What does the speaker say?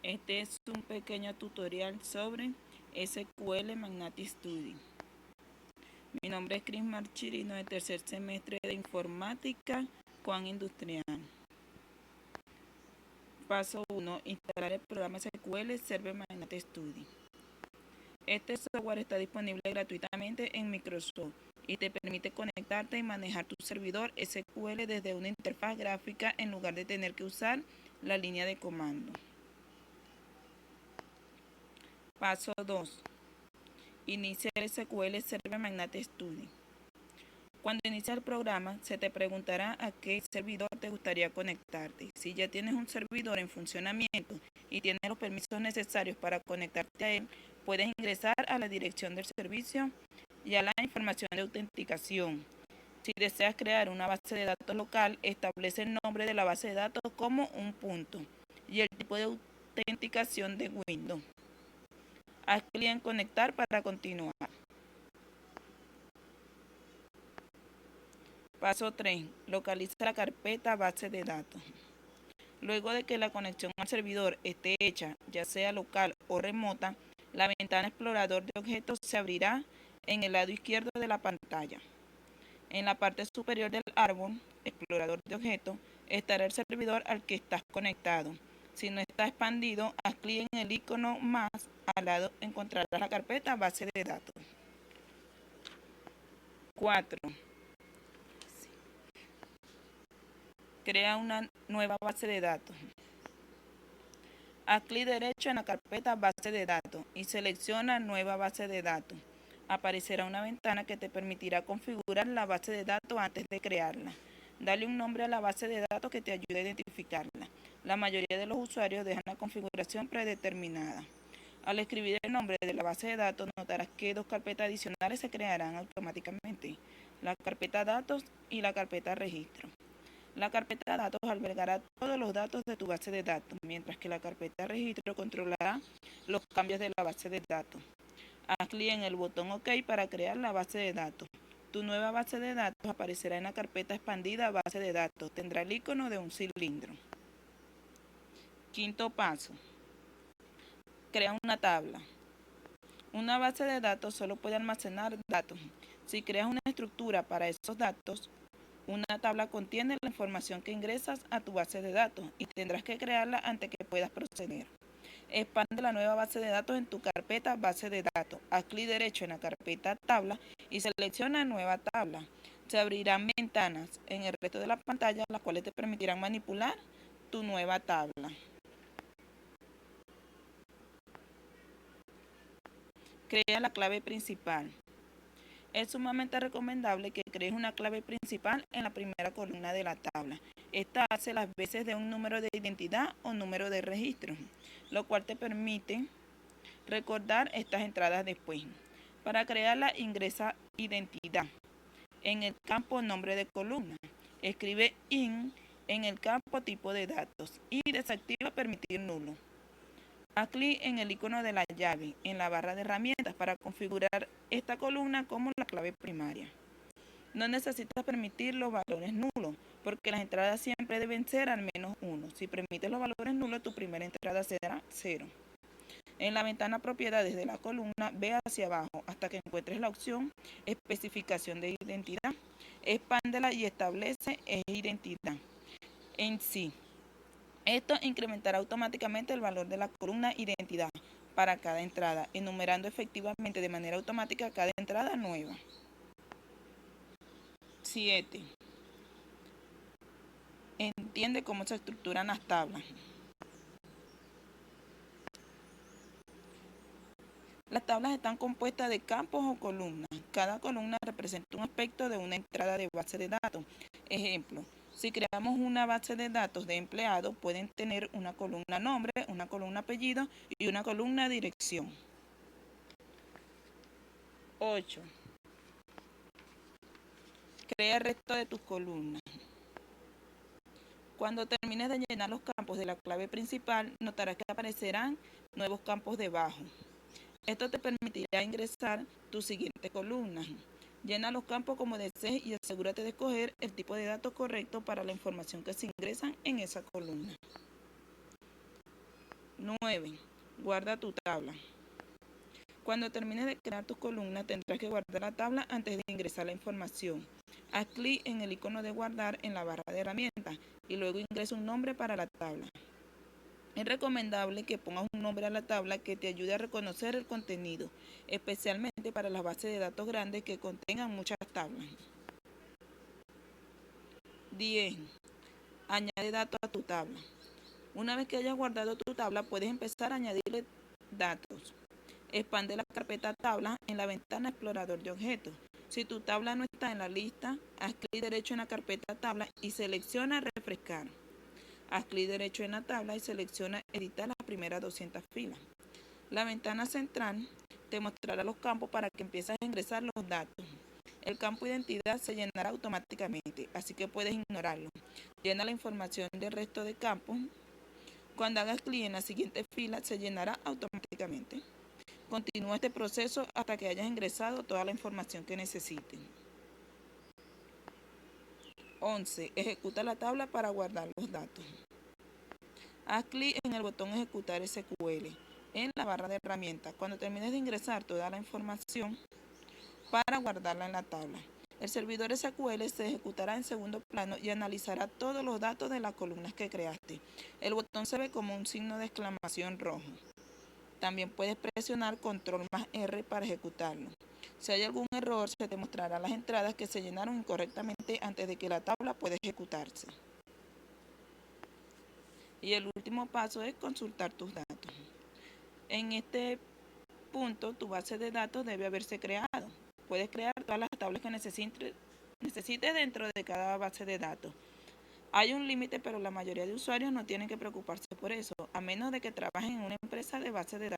Este es un pequeño tutorial sobre SQL Magnate Studio. Mi nombre es Cris Marchirino, de tercer semestre de Informática, Juan Industrial. Paso 1. Instalar el programa SQL Server Magnate Studio. Este software está disponible gratuitamente en Microsoft y te permite conectarte y manejar tu servidor SQL desde una interfaz gráfica en lugar de tener que usar la línea de comando. Paso 2. Inicia el SQL Server Magnate Studio. Cuando inicia el programa, se te preguntará a qué servidor te gustaría conectarte. Si ya tienes un servidor en funcionamiento y tienes los permisos necesarios para conectarte a él, puedes ingresar a la dirección del servicio y a la información de autenticación. Si deseas crear una base de datos local, establece el nombre de la base de datos como un punto y el tipo de autenticación de Windows. Haz clic en conectar para continuar. Paso 3. Localiza la carpeta base de datos. Luego de que la conexión al servidor esté hecha, ya sea local o remota, la ventana explorador de objetos se abrirá en el lado izquierdo de la pantalla. En la parte superior del árbol, explorador de objetos, estará el servidor al que estás conectado. Si no está expandido, haz clic en el icono más, al lado encontrarás la carpeta base de datos. 4. Crea una nueva base de datos. Haz clic derecho en la carpeta base de datos y selecciona nueva base de datos. Aparecerá una ventana que te permitirá configurar la base de datos antes de crearla. Dale un nombre a la base de datos que te ayude a identificarla. La mayoría de los usuarios dejan la configuración predeterminada. Al escribir el nombre de la base de datos, notarás que dos carpetas adicionales se crearán automáticamente: la carpeta datos y la carpeta registro. La carpeta datos albergará todos los datos de tu base de datos, mientras que la carpeta registro controlará los cambios de la base de datos. Haz clic en el botón OK para crear la base de datos. Tu nueva base de datos aparecerá en la carpeta expandida base de datos. Tendrá el icono de un cilindro. Quinto paso. Crea una tabla. Una base de datos solo puede almacenar datos. Si creas una estructura para esos datos, una tabla contiene la información que ingresas a tu base de datos y tendrás que crearla antes que puedas proceder. Expande la nueva base de datos en tu carpeta base de datos. Haz clic derecho en la carpeta tabla y selecciona nueva tabla. Se abrirán ventanas en el resto de la pantalla, las cuales te permitirán manipular tu nueva tabla. Crea la clave principal. Es sumamente recomendable que crees una clave principal en la primera columna de la tabla. Esta hace las veces de un número de identidad o número de registro, lo cual te permite recordar estas entradas después. Para crearla, ingresa identidad en el campo nombre de columna. Escribe IN en el campo tipo de datos y desactiva permitir nulo. Haz clic en el icono de la llave en la barra de herramientas para configurar esta columna como la clave primaria. No necesitas permitir los valores nulos, porque las entradas siempre deben ser al menos 1. Si permites los valores nulos, tu primera entrada será 0. En la ventana propiedades de la columna, ve hacia abajo hasta que encuentres la opción especificación de identidad. Expándela y establece identidad en sí. Esto incrementará automáticamente el valor de la columna identidad para cada entrada, enumerando efectivamente de manera automática cada entrada nueva. 7. Entiende cómo se estructuran las tablas. Las tablas están compuestas de campos o columnas. Cada columna representa un aspecto de una entrada de base de datos. Ejemplo, si creamos una base de datos de empleados, pueden tener una columna nombre, una columna apellido y una columna dirección. 8. Crea el resto de tus columnas. Cuando termines de llenar los campos de la clave principal, notarás que aparecerán nuevos campos debajo. Esto te permitirá ingresar tu siguiente columna. Llena los campos como desees y asegúrate de escoger el tipo de datos correcto para la información que se ingresan en esa columna. 9. Guarda tu tabla. Cuando termines de crear tus columnas, tendrás que guardar la tabla antes de ingresar la información. Haz clic en el icono de guardar en la barra de herramientas y luego ingresa un nombre para la tabla. Es recomendable que pongas un nombre a la tabla que te ayude a reconocer el contenido, especialmente para las bases de datos grandes que contengan muchas tablas. 10. Añade datos a tu tabla. Una vez que hayas guardado tu tabla, puedes empezar a añadirle datos. Expande la carpeta tabla en la ventana explorador de objetos. Si tu tabla no está en la lista, haz clic derecho en la carpeta tabla y selecciona refrescar. Haz clic derecho en la tabla y selecciona editar las primeras 200 filas. La ventana central te mostrará los campos para que empieces a ingresar los datos. El campo identidad se llenará automáticamente, así que puedes ignorarlo. Llena la información del resto de campos. Cuando hagas clic en la siguiente fila, se llenará automáticamente. Continúa este proceso hasta que hayas ingresado toda la información que necesites. 11. Ejecuta la tabla para guardar los datos. Haz clic en el botón Ejecutar SQL en la barra de herramientas cuando termines de ingresar toda la información para guardarla en la tabla. El servidor SQL se ejecutará en segundo plano y analizará todos los datos de las columnas que creaste. El botón se ve como un signo de exclamación rojo. También puedes presionar Control más R para ejecutarlo. Si hay algún error, se te mostrará las entradas que se llenaron incorrectamente antes de que la tabla pueda ejecutarse. Y el último paso es consultar tus datos. En este punto, tu base de datos debe haberse creado. Puedes crear todas las tablas que necesites dentro de cada base de datos. Hay un límite, pero la mayoría de usuarios no tienen que preocuparse por eso, a menos de que trabajen en una empresa de base de datos